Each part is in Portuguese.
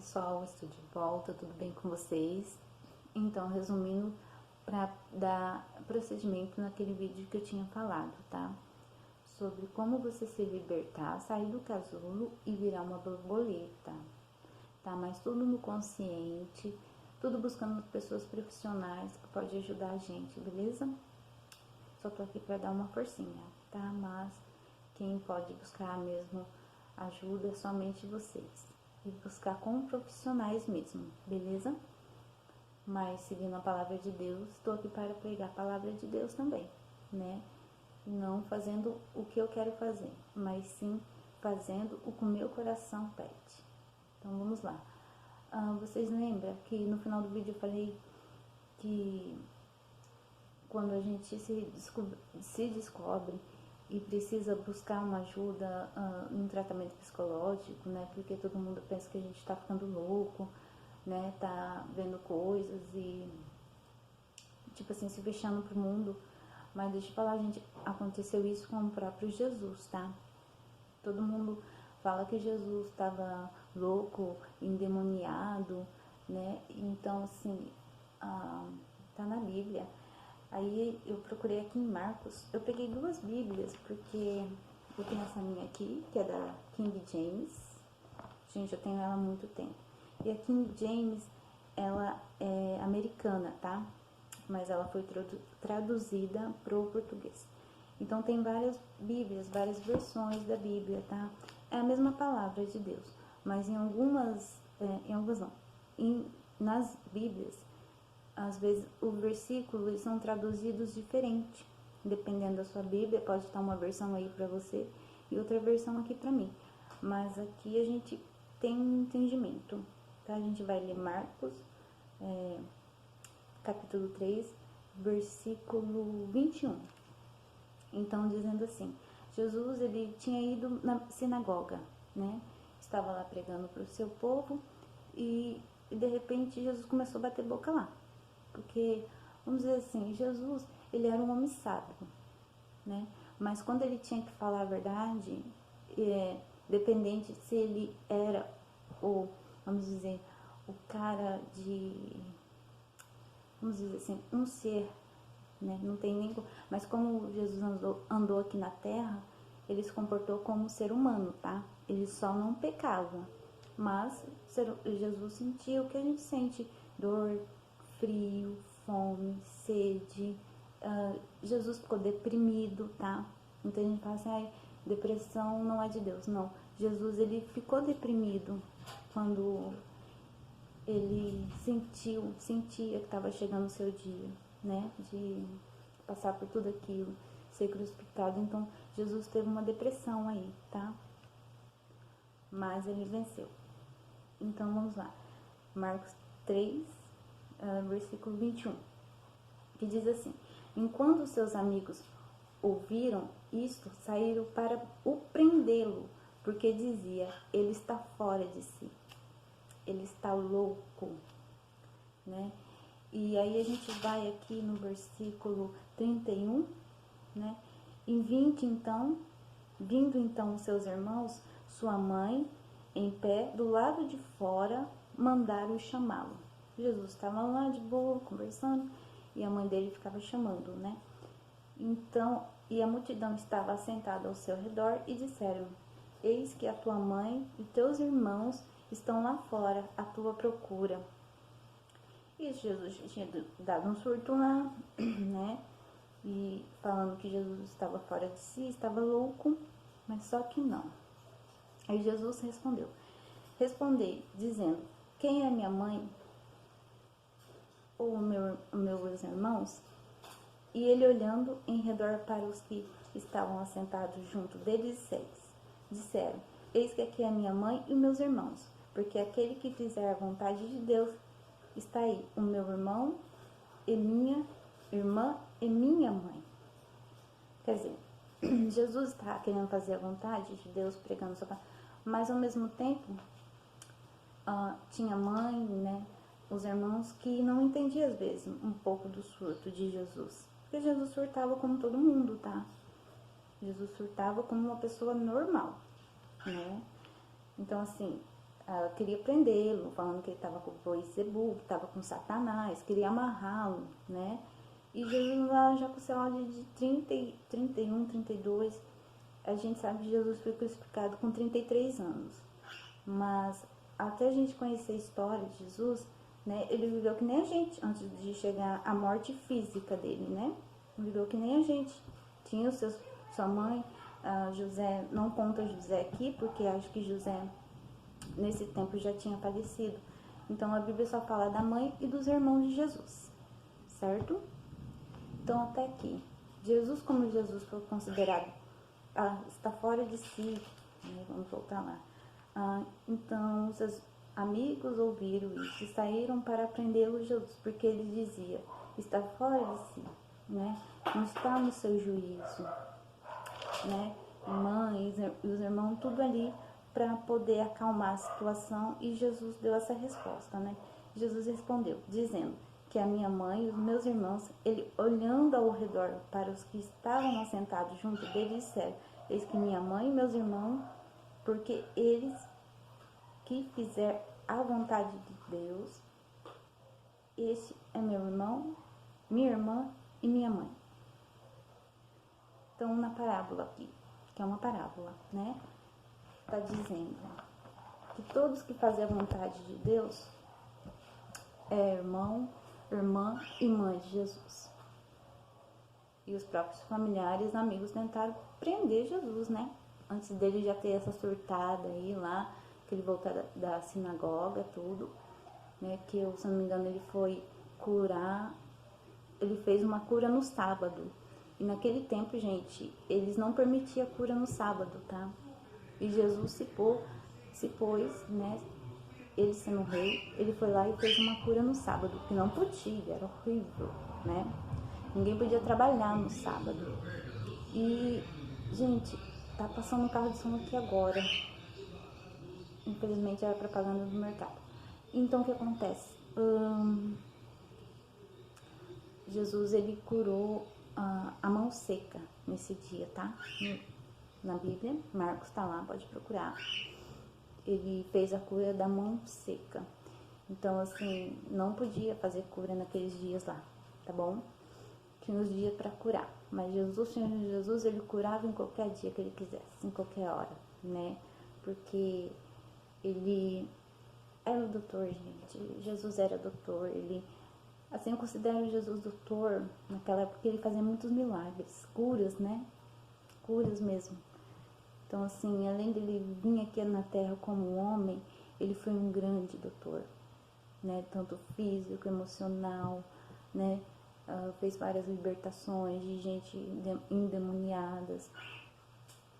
pessoal, estou de volta, tudo bem com vocês? Então, resumindo, para dar procedimento naquele vídeo que eu tinha falado, tá? Sobre como você se libertar, sair do casulo e virar uma borboleta, tá? Mas tudo no consciente, tudo buscando pessoas profissionais que podem ajudar a gente, beleza? Só tô aqui para dar uma forcinha, tá? Mas quem pode buscar mesmo ajuda é somente vocês. E buscar com profissionais mesmo, beleza? Mas seguindo a palavra de Deus, estou aqui para pregar a palavra de Deus também, né? Não fazendo o que eu quero fazer, mas sim fazendo o que o meu coração pede. Então vamos lá. Vocês lembram que no final do vídeo eu falei que quando a gente se descobre e precisa buscar uma ajuda no tratamento psicológico, né? Porque todo mundo pensa que a gente tá ficando louco, né? Tá vendo coisas e, tipo assim, se fechando pro mundo. Mas deixa eu falar, gente, aconteceu isso com o próprio Jesus, tá? Todo mundo fala que Jesus estava louco, endemoniado, né? Então, assim, tá na Bíblia. Aí eu procurei aqui em Marcos, eu peguei duas Bíblias, porque eu tenho essa minha aqui, que é da King James. Gente, eu tenho ela há muito tempo. E a King James, ela é americana, tá? Mas ela foi traduzida pro português. Então tem várias Bíblias, várias versões da Bíblia, tá? É a mesma palavra de Deus, mas em algumas não. Nas Bíblias, às vezes os versículos são traduzidos diferente. Dependendo da sua Bíblia, pode estar uma versão aí para você e outra versão aqui para mim. Mas aqui a gente tem um entendimento, tá? A gente vai ler Marcos, capítulo 3, versículo 21. Então, dizendo assim, Jesus, ele tinha ido na sinagoga, né? Estava lá pregando para o seu povo e de repente Jesus começou a bater boca lá. Porque, vamos dizer assim, Jesus, ele era um homem sábio, né? Mas quando ele tinha que falar a verdade, dependente se ele era o, vamos dizer, o cara de, vamos dizer assim, um ser, né? Não tem nem, mas como Jesus andou aqui na terra, ele se comportou como um ser humano, tá? Ele só não pecava, mas Jesus sentia o que a gente sente, dor, frio, fome, sede. Jesus ficou deprimido, tá? Então a gente fala assim, depressão não é de Deus. Não, Jesus, ele ficou deprimido quando ele sentia que estava chegando o seu dia, né? De passar por tudo aquilo, ser crucificado. Então Jesus teve uma depressão aí, tá? Mas ele venceu. Então vamos lá. Marcos 3, versículo 21, que diz assim: enquanto seus amigos ouviram isto, saíram para o prendê-lo, porque dizia, ele está fora de si, ele está louco, né? E aí a gente vai aqui no versículo 31, né? Vindo então seus irmãos, sua mãe, em pé, do lado de fora, mandaram chamá-lo. Jesus estava lá de boa, conversando, e a mãe dele ficava chamando, né? Então, e a multidão estava assentada ao seu redor e disseram: eis que a tua mãe e teus irmãos estão lá fora à tua procura. E Jesus tinha dado um surto lá, né? E falando que Jesus estava fora de si, estava louco, mas só que não. Aí Jesus respondeu: respondei, dizendo: quem é minha mãe ou meus irmãos? E ele, olhando em redor para os que estavam assentados junto deles, disseram: eis que aqui é minha mãe e meus irmãos, porque aquele que fizer a vontade de Deus está aí, o meu irmão e minha irmã e minha mãe. Quer dizer, Jesus está querendo fazer a vontade de Deus, pregando sua palavra, mas ao mesmo tempo tinha mãe, né, os irmãos que não entendiam às vezes um pouco do surto de Jesus. Porque Jesus surtava como todo mundo, tá? Jesus surtava como uma pessoa normal, né? Então, assim, queria prendê-lo, falando que ele estava com Beelzebub, que estava com Satanás, queria amarrá-lo, né? E Jesus lá já com seu áudio de 30, 31, 32, a gente sabe que Jesus foi crucificado com 33 anos. Mas até a gente conhecer a história de Jesus, né, ele viveu que nem a gente antes de chegar à morte física dele, né? Ele viveu que nem a gente. Tinha sua mãe, José, não conta José aqui, porque acho que José nesse tempo já tinha falecido. Então a Bíblia só fala da mãe e dos irmãos de Jesus, certo? Então até aqui, Jesus, como Jesus foi considerado, está fora de si, né? Vamos voltar lá. Então seus amigos ouviram isso e saíram para prendê-lo Jesus, porque ele dizia, está fora de si, né? Não está no seu juízo, né? Mães e os irmãos, tudo ali para poder acalmar a situação, e Jesus deu essa resposta, né? Jesus respondeu, dizendo que a minha mãe e os meus irmãos, ele olhando ao redor para os que estavam assentados junto dele, disseram, eis que minha mãe e meus irmãos, porque eles que fizer a vontade de Deus, esse é meu irmão, minha irmã e minha mãe. Então, na parábola aqui, que é uma parábola, né? Está dizendo que todos que fazem a vontade de Deus é irmão, irmã e mãe de Jesus. E os próprios familiares, amigos tentaram prender Jesus, né? Antes dele já ter essa surtada aí lá, que ele voltou da sinagoga, tudo, né? Que eu, se não me engano, ele foi curar, ele fez uma cura no sábado. E naquele tempo, gente, eles não permitiam cura no sábado, tá? E Jesus se pôs, né? Ele sendo rei, ele foi lá e fez uma cura no sábado, que não podia, era horrível, né? Ninguém podia trabalhar no sábado. E, gente, tá passando um carro de som aqui agora. Infelizmente era propaganda do mercado. Então o que acontece? Jesus, ele curou a mão seca nesse dia, tá? Na Bíblia, Marcos tá lá, pode procurar. Ele fez a cura da mão seca. Então, assim, não podia fazer cura naqueles dias lá, tá bom? Tinha os dias para curar. Mas Jesus, Senhor Jesus, ele curava em qualquer dia que ele quisesse, em qualquer hora, né? Porque ele era o doutor, gente. Jesus era doutor. Ele, assim, eu considero Jesus doutor naquela época, ele fazia muitos milagres, curas, né? Curas mesmo. Então, assim, além dele vir aqui na Terra como homem, ele foi um grande doutor, né? Tanto físico, emocional, né? Fez várias libertações de gente endemoniadas.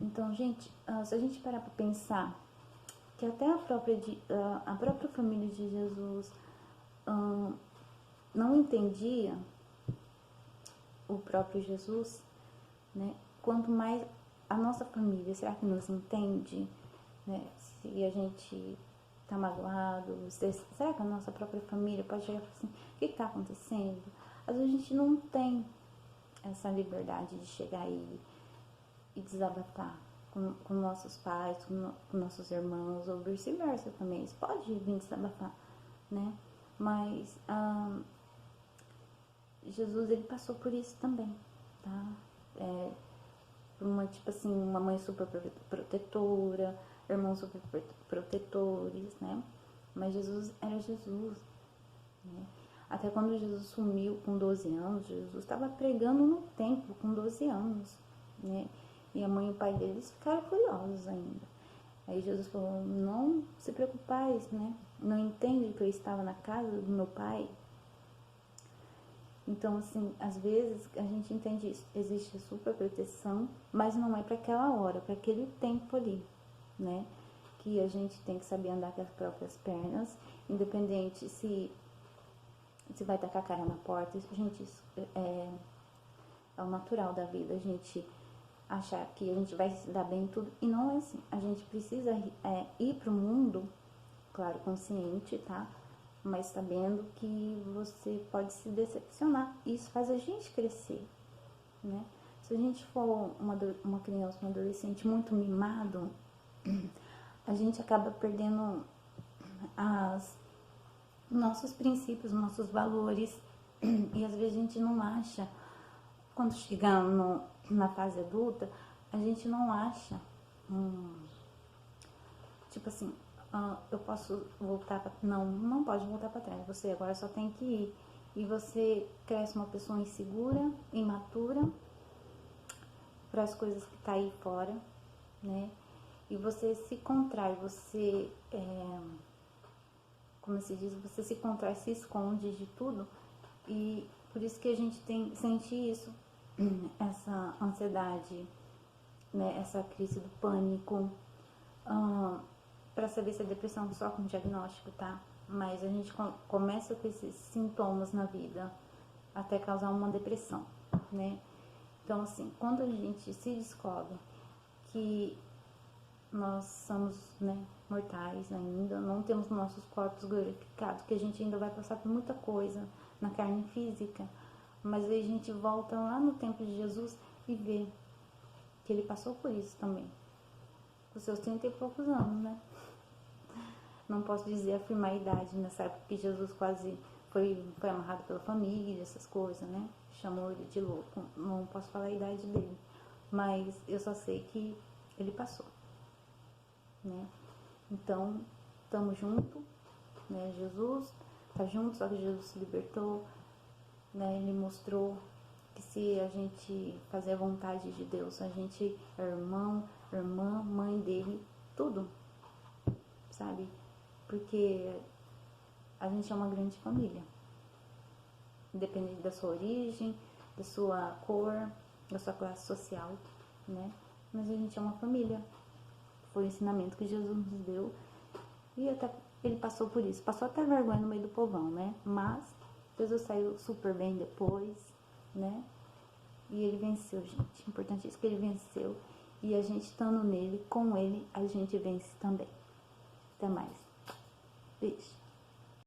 Então, gente, se a gente parar para pensar que até a própria família de Jesus não entendia o próprio Jesus, né? Quanto mais a nossa família, será que nos entende, né? Se a gente tá magoado, será que a nossa própria família pode chegar e falar assim, o que está acontecendo? Às vezes a gente não tem essa liberdade de chegar e desabafar com nossos pais, com nossos irmãos, ou vice-versa também. Isso pode vir desabafar, né? Mas Jesus, ele passou por isso também, tá? Tipo assim, uma mãe super protetora, irmãos super protetores, né? Mas Jesus era Jesus, né? Até quando Jesus sumiu com 12 anos, Jesus estava pregando no templo com 12 anos, né? E a mãe e o pai deles ficaram furiosos ainda. Aí Jesus falou, não se preocupais, né? Não entende que eu estava na casa do meu pai? Então, assim, às vezes a gente entende isso. Existe super proteção, mas não é para aquela hora, para aquele tempo ali, né? Que a gente tem que saber andar com as próprias pernas, independente se vai tacar a cara na porta. Gente, isso é o natural da vida, a gente achar que a gente vai se dar bem em tudo, e não é assim. A gente precisa ir pro mundo, claro, consciente, tá? Mas sabendo que você pode se decepcionar. Isso faz a gente crescer, né? Se a gente for uma criança, um adolescente muito mimado, a gente acaba perdendo as nossos princípios, nossos valores. E às vezes a gente não acha, quando chegar na fase adulta, a gente não acha, tipo assim, eu posso voltar pra, não pode voltar para trás, você agora só tem que ir. E você cresce uma pessoa insegura, imatura para as coisas que tá aí fora, né? E você se contrai, você, como se diz, você se contrai, se esconde de tudo. E por isso que a gente sente isso, essa ansiedade, né? Essa crise do pânico. Para saber se é depressão só com diagnóstico, tá? Mas a gente começa com esses sintomas na vida até causar uma depressão, né? Então, assim, quando a gente se descobre que nós somos, né, mortais ainda, não temos nossos corpos glorificados, que a gente ainda vai passar por muita coisa na carne física, mas aí a gente volta lá no tempo de Jesus e vê que ele passou por isso também, com seus 30 e poucos anos, né? Não posso dizer, afirmar a idade nessa época que Jesus quase foi amarrado pela família, essas coisas, né? Chamou ele de louco. Não posso falar a idade dele, mas eu só sei que ele passou, né? Então, estamos juntos, né? Jesus tá junto, só que Jesus se libertou, né? Ele mostrou que se a gente fazer a vontade de Deus, a gente é irmão, irmã, mãe dele, tudo, sabe? Porque a gente é uma grande família, independente da sua origem, da sua cor, da sua classe social, né? Mas a gente é uma família. Foi o ensinamento que Jesus nos deu e até ele passou por isso. Passou até vergonha no meio do povão, né? Mas Jesus saiu super bem depois, né? E ele venceu, gente. Importante isso, que ele venceu. E a gente estando nele, com ele, a gente vence também. Até mais. Beijo.